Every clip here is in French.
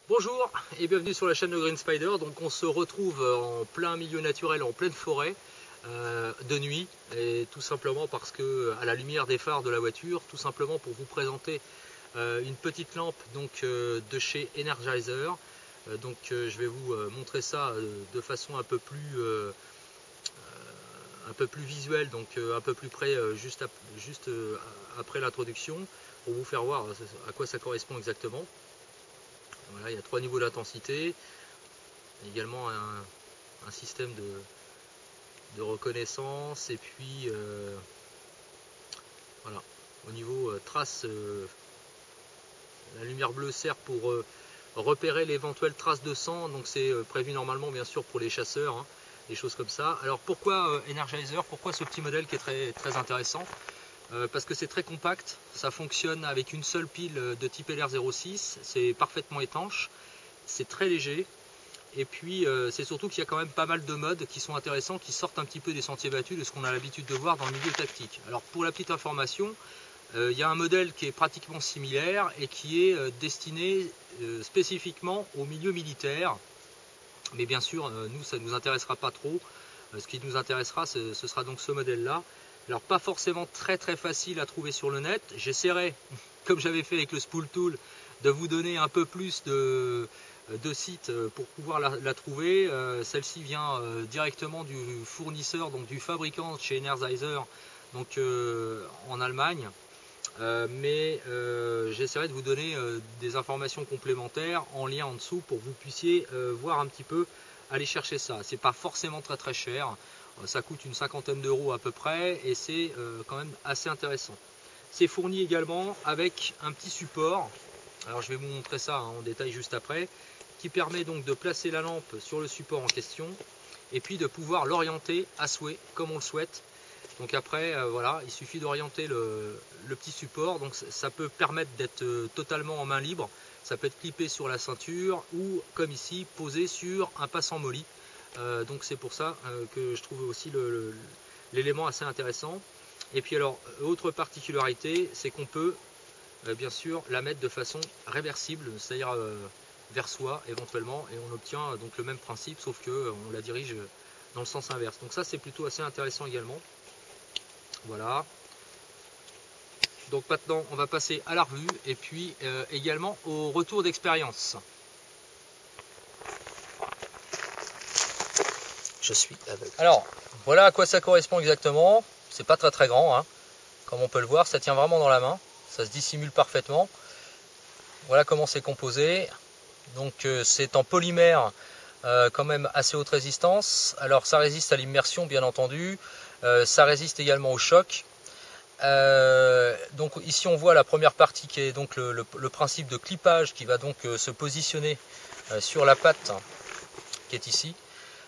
Bonjour et bienvenue sur la chaîne de Green Spider. Donc on se retrouve en plein milieu naturel, en pleine forêt, de nuit, et tout simplement parce que à la lumière des phares de la voiture, tout simplement pour vous présenter une petite lampe donc de chez Energizer. Je vais vous montrer ça de façon un peu plus visuelle, donc un peu plus près, juste après l'introduction, pour vous faire voir à quoi ça correspond exactement. Voilà, il y a 3 niveaux d'intensité, également un système de reconnaissance, et puis voilà, au niveau trace, la lumière bleue sert pour repérer l'éventuelle trace de sang, donc c'est prévu normalement bien sûr pour les chasseurs, hein, des choses comme ça. Alors pourquoi Energizer, pourquoi ce petit modèle qui est très intéressant? Parce que c'est très compact, ça fonctionne avec une seule pile de type LR06, c'est parfaitement étanche, c'est très léger, et puis c'est surtout qu'il y a quand même pas mal de modes qui sont intéressants, qui sortent un petit peu des sentiers battus de ce qu'on a l'habitude de voir dans le milieu tactique. Alors pour la petite information, il y a un modèle qui est pratiquement similaire et qui est destiné spécifiquement au milieu militaire, mais bien sûr nous ça ne nous intéressera pas trop. Ce qui nous intéressera, ce sera donc ce modèle là. Alors pas forcément très facile à trouver sur le net. J'essaierai, comme j'avais fait avec le Spool Tool, de vous donner un peu plus de sites pour pouvoir la trouver. Celle-ci vient directement du fournisseur, donc du fabricant chez Energizer, donc en Allemagne. Mais j'essaierai de vous donner des informations complémentaires en lien en dessous pour que vous puissiez voir un petit peu, aller chercher ça. C'est pas forcément très cher. Ça coûte une 50aine d'euros à peu près, et c'est quand même assez intéressant. C'est fourni également avec un petit support, alors je vais vous montrer ça en détail juste après, qui permet donc de placer la lampe sur le support en question, et puis de pouvoir l'orienter à souhait, comme on le souhaite. Donc après, voilà, il suffit d'orienter le petit support, donc ça peut permettre d'être totalement en main libre, ça peut être clippé sur la ceinture, ou comme ici, posé sur un passant molly. Donc c'est pour ça que je trouve aussi l'élément assez intéressant. Et puis alors, autre particularité, c'est qu'on peut bien sûr la mettre de façon réversible, c'est-à-dire vers soi éventuellement, et on obtient donc le même principe, sauf que on la dirige dans le sens inverse. Donc ça c'est plutôt assez intéressant également. Voilà. Donc maintenant on va passer à la revue, et puis également au retour d'expérience. Je suis aveugle. Alors, voilà à quoi ça correspond exactement. C'est pas très grand, hein. Comme on peut le voir, ça tient vraiment dans la main. Ça se dissimule parfaitement. Voilà comment c'est composé. Donc c'est en polymère, quand même assez haute résistance. Alors ça résiste à l'immersion bien entendu. Ça résiste également au choc. Donc ici on voit la première partie qui est donc le principe de clippage qui va donc se positionner sur la patte qui est ici.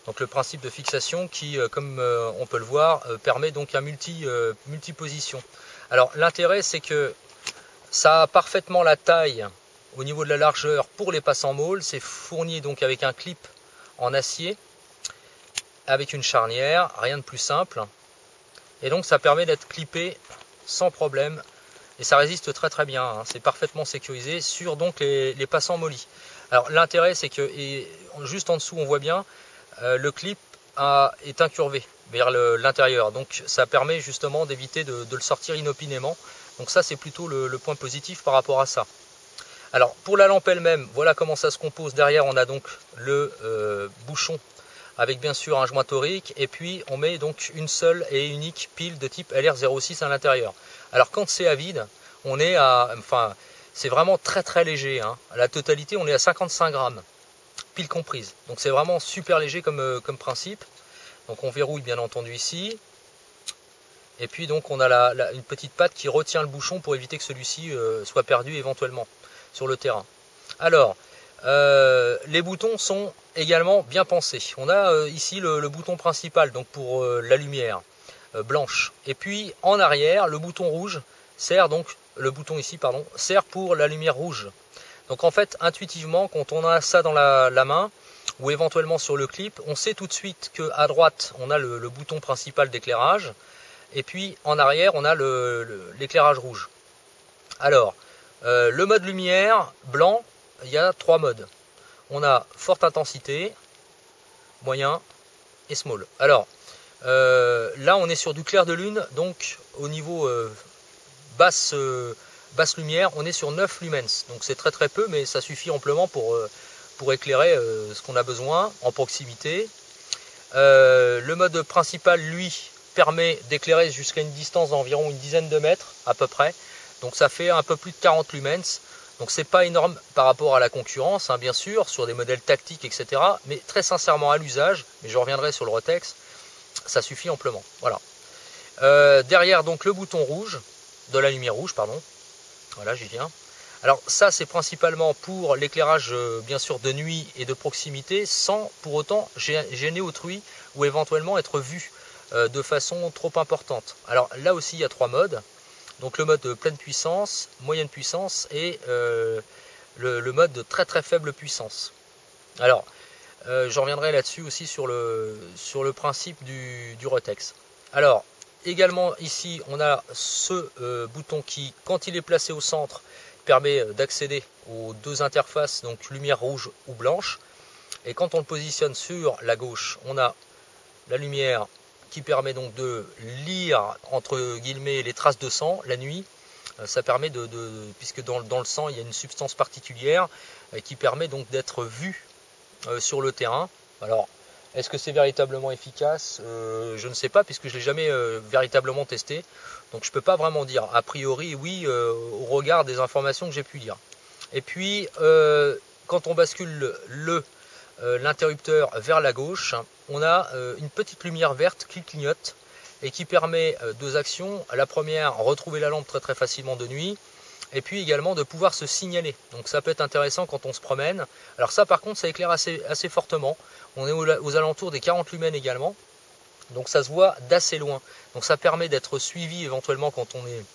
Donc le principe de fixation qui, comme on peut le voir, permet donc un multiposition. Alors l'intérêt c'est que ça a parfaitement la taille au niveau de la largeur pour les passants molles. C'est fourni donc avec un clip en acier, avec une charnière, rien de plus simple. Et donc ça permet d'être clippé sans problème. Et ça résiste très bien, hein. C'est parfaitement sécurisé sur donc les passants molly. Alors l'intérêt c'est que, et juste en dessous on voit bien, le clip est incurvé vers l'intérieur, donc ça permet justement d'éviter de le sortir inopinément. Donc ça c'est plutôt le point positif par rapport à ça. Alors pour la lampe elle-même, voilà comment ça se compose. Derrière on a donc le bouchon avec bien sûr un joint torique, et puis on met donc une seule et unique pile de type LR06 à l'intérieur. Alors quand c'est à vide, on est enfin c'est vraiment très léger, hein. À la totalité on est à 55 grammes. Pile comprise. Donc c'est vraiment super léger comme principe. Donc on verrouille bien entendu ici. Et puis donc on a une petite patte qui retient le bouchon pour éviter que celui-ci soit perdu éventuellement sur le terrain. Alors, les boutons sont également bien pensés. On a ici le bouton principal, donc pour la lumière blanche. Et puis en arrière, le bouton rouge sert donc, le bouton ici, pardon, sert pour la lumière rouge. Donc en fait, intuitivement, quand on a ça dans la main, ou éventuellement sur le clip, on sait tout de suite qu'à droite, on a le bouton principal d'éclairage, et puis en arrière, on a l'éclairage rouge. Alors, le mode lumière blanc, il y a 3 modes. On a forte intensité, moyen et small. Alors, là, on est sur du clair de lune, donc au niveau basse lumière, on est sur 9 lumens. Donc c'est très très peu, mais ça suffit amplement pour éclairer ce qu'on a besoin en proximité. Le mode principal, lui, permet d'éclairer jusqu'à une distance d'environ une dizaine de mètres à peu près. Donc ça fait un peu plus de 40 lumens. Donc c'est pas énorme par rapport à la concurrence, hein, bien sûr, sur des modèles tactiques, etc. Mais très sincèrement à l'usage, mais je reviendrai sur le Rotex, ça suffit amplement. Voilà. Derrière donc le bouton rouge, de la lumière rouge, pardon. Voilà, j'y viens. Alors ça c'est principalement pour l'éclairage bien sûr de nuit et de proximité, sans pour autant gêner autrui ou éventuellement être vu de façon trop importante. Alors là aussi il y a 3 modes. Donc le mode de pleine puissance, moyenne puissance et le mode de très très faible puissance. Alors, je reviendrai là-dessus aussi sur le principe du Rotex. Alors, également ici, on a ce bouton qui, quand il est placé au centre, permet d'accéder aux 2 interfaces, donc lumière rouge ou blanche. Et quand on le positionne sur la gauche, on a la lumière qui permet donc de lire entre guillemets les traces de sang la nuit. Ça permet puisque dans le sang il y a une substance particulière qui permet donc d'être vu sur le terrain. Alors est-ce que c'est véritablement efficace? Je ne sais pas, puisque je ne l'ai jamais véritablement testé, donc je ne peux pas vraiment dire. A priori oui, au regard des informations que j'ai pu lire. Et puis quand on bascule l'interrupteur vers la gauche, on a une petite lumière verte qui clignote et qui permet 2 actions. La première, retrouver la lampe très très facilement de nuit, et puis également de pouvoir se signaler. Donc ça peut être intéressant quand on se promène. Alors ça par contre ça éclaire assez fortement. On est aux alentours des 40 lumens également, donc ça se voit d'assez loin. Donc ça permet d'être suivi éventuellement quand on est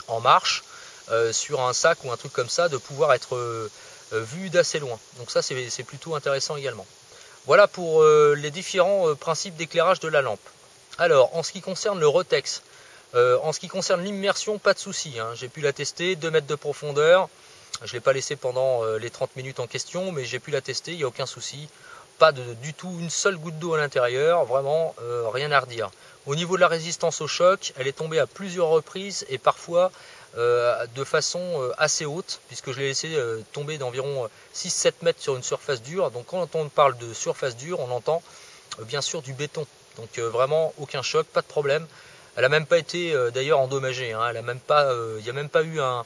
en marche, sur un sac ou un truc comme ça, de pouvoir être vu d'assez loin. Donc ça c'est plutôt intéressant également. Voilà pour les différents principes d'éclairage de la lampe. Alors en ce qui concerne le Rotex, en ce qui concerne l'immersion, pas de souci, hein. J'ai pu la tester, 2 mètres de profondeur. Je ne l'ai pas laissé pendant les 30 minutes en question, mais j'ai pu la tester, il n'y a aucun souci. Pas du tout une seule goutte d'eau à l'intérieur, vraiment rien à redire. Au niveau de la résistance au choc, elle est tombée à plusieurs reprises et parfois de façon assez haute, puisque je l'ai laissé tomber d'environ 6-7 mètres sur une surface dure. Donc quand on parle de surface dure, on entend bien sûr du béton. Donc vraiment aucun choc, pas de problème. Elle n'a même pas été d'ailleurs endommagée, hein. Il n'y a même pas eu un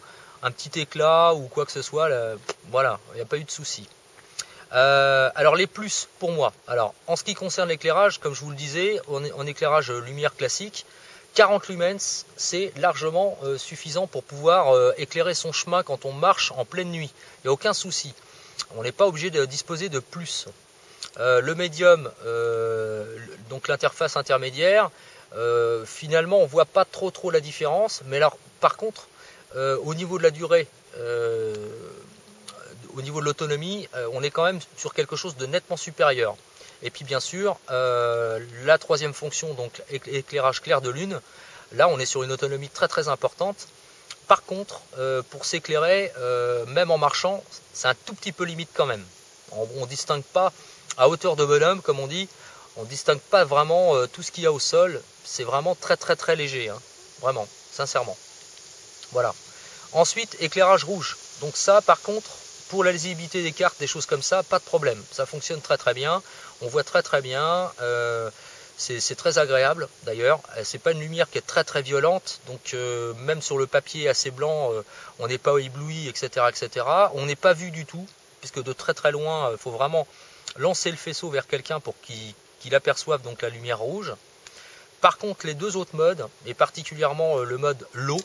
petit éclat ou quoi que ce soit. Là, voilà, il n'y a pas eu de souci. Alors les plus pour moi. Alors en ce qui concerne l'éclairage, comme je vous le disais, en éclairage lumière classique, 40 lumens c'est largement suffisant pour pouvoir éclairer son chemin quand on marche en pleine nuit. Il n'y a aucun souci. On n'est pas obligé de disposer de plus. Le médium, donc l'interface intermédiaire, finalement on voit pas trop la différence, mais alors par contre au niveau de la durée, au niveau de l'autonomie, on est quand même sur quelque chose de nettement supérieur. Et puis bien sûr la troisième fonction, donc éclairage clair de lune, là on est sur une autonomie très importante. Par contre pour s'éclairer même en marchant, c'est un tout petit peu limite quand même. On distingue pas à hauteur de bonhomme, comme on dit, on ne distingue pas vraiment tout ce qu'il y a au sol. C'est vraiment très léger, hein. Vraiment, sincèrement. Voilà. Ensuite, éclairage rouge. Donc ça, par contre, pour la lisibilité des cartes, des choses comme ça, pas de problème. Ça fonctionne très bien. On voit très bien. C'est très agréable d'ailleurs. C'est pas une lumière qui est très violente. Donc même sur le papier assez blanc, on n'est pas ébloui, etc. On n'est pas vu du tout, puisque de très loin, il faut vraiment lancer le faisceau vers quelqu'un pour qu'il aperçoive donc la lumière rouge. Par contre, les 2 autres modes, et particulièrement le mode low,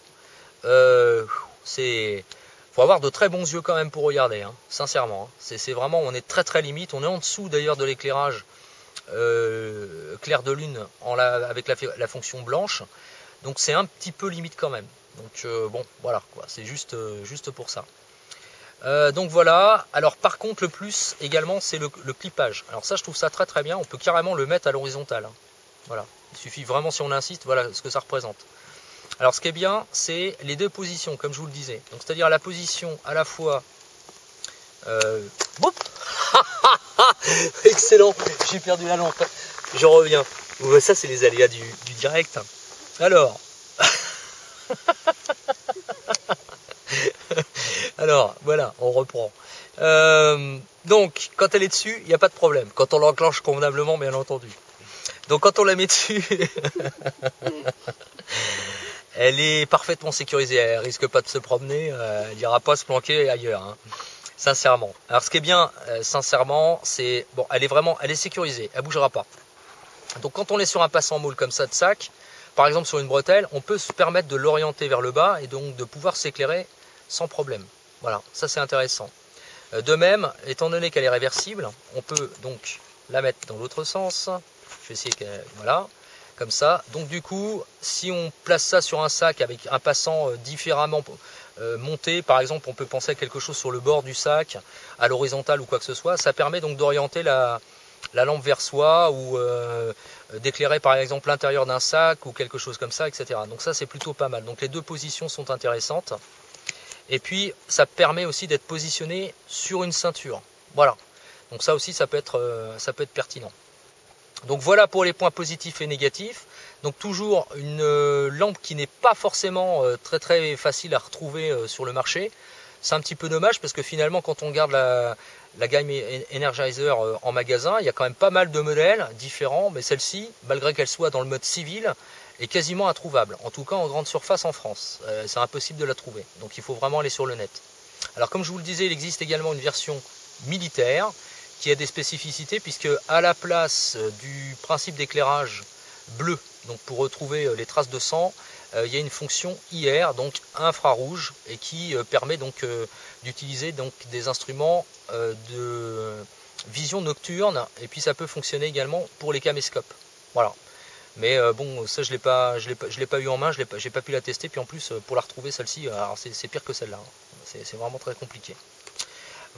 Faut avoir de très bons yeux quand même pour regarder, hein, sincèrement. Hein. C'est vraiment, on est très limite. On est en dessous d'ailleurs de l'éclairage clair de lune avec la fonction blanche. Donc c'est un petit peu limite quand même. Donc bon, voilà, quoi. C'est juste pour ça. Donc voilà. Alors par contre, le plus également, c'est le clippage. Alors ça, je trouve ça très bien. On peut carrément le mettre à l'horizontale. Hein. Voilà. Il suffit vraiment, si on insiste, voilà ce que ça représente. Alors ce qui est bien, c'est les deux positions, comme je vous le disais. Donc c'est-à-dire la position à la fois... Excellent, j'ai perdu la lampe. Je reviens. Ça, c'est les aléas du direct. Alors... Alors, voilà, on reprend. Donc, quand elle est dessus, il n'y a pas de problème. Quand on l'enclenche convenablement, bien entendu. Donc, quand on la met dessus... Elle est parfaitement sécurisée, elle risque pas de se promener, elle n'ira pas se planquer ailleurs, hein, sincèrement. Alors ce qui est bien, sincèrement, c'est bon, elle est sécurisée, elle bougera pas. Donc quand on est sur un passant moule comme ça de sac, par exemple sur une bretelle, on peut se permettre de l'orienter vers le bas et donc de pouvoir s'éclairer sans problème. Voilà, ça c'est intéressant. De même, étant donné qu'elle est réversible, on peut donc la mettre dans l'autre sens. Je vais essayer qu'elle, voilà. Comme ça, donc du coup, si on place ça sur un sac avec un passant différemment monté, par exemple, on peut penser à quelque chose sur le bord du sac, à l'horizontale ou quoi que ce soit, ça permet donc d'orienter la lampe vers soi ou d'éclairer par exemple l'intérieur d'un sac ou quelque chose comme ça, etc. Donc ça c'est plutôt pas mal. Donc les deux positions sont intéressantes. Et puis ça permet aussi d'être positionné sur une ceinture. Voilà. Donc ça aussi ça peut être pertinent. Donc voilà pour les points positifs et négatifs. Donc toujours une lampe qui n'est pas forcément très facile à retrouver sur le marché. C'est un petit peu dommage parce que finalement quand on regarde la gamme Energizer en magasin, il y a quand même pas mal de modèles différents, mais celle-ci, malgré qu'elle soit dans le mode civil, est quasiment introuvable. En tout cas en grande surface en France. C'est impossible de la trouver. Donc il faut vraiment aller sur le net. Alors comme je vous le disais, il existe également une version militaire qui a des spécificités puisque à la place du principe d'éclairage bleu, donc pour retrouver les traces de sang, il y a une fonction IR, donc infrarouge, et qui permet donc d'utiliser donc des instruments de vision nocturne, et puis ça peut fonctionner également pour les caméscopes. Voilà. Mais bon, ça je l'ai pas eu en main, j'ai pas pu la tester, puis en plus pour la retrouver celle-ci, alors c'est pire que celle-là. Hein. C'est vraiment très compliqué.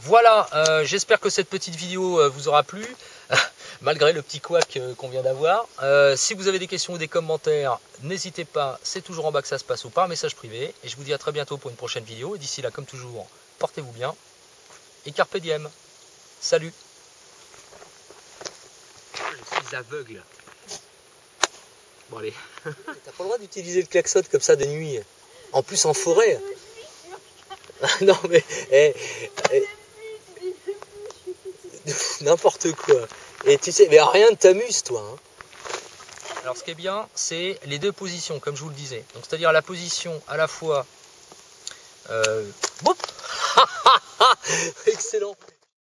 Voilà, j'espère que cette petite vidéo vous aura plu, malgré le petit couac qu'on vient d'avoir. Si vous avez des questions ou des commentaires, n'hésitez pas, c'est toujours en bas que ça se passe ou par message privé. Et je vous dis à très bientôt pour une prochaine vidéo. Et d'ici là, comme toujours, portez-vous bien et carpe diem. Salut. Je suis aveugle. Bon allez. T'as pas le droit d'utiliser le klaxon comme ça de nuit. En plus en forêt. Non mais... n'importe quoi. Et tu sais, mais rien ne t'amuse toi. Hein. Alors ce qui est bien, c'est les deux positions, comme je vous le disais. Donc c'est-à-dire la position à la fois... Excellent.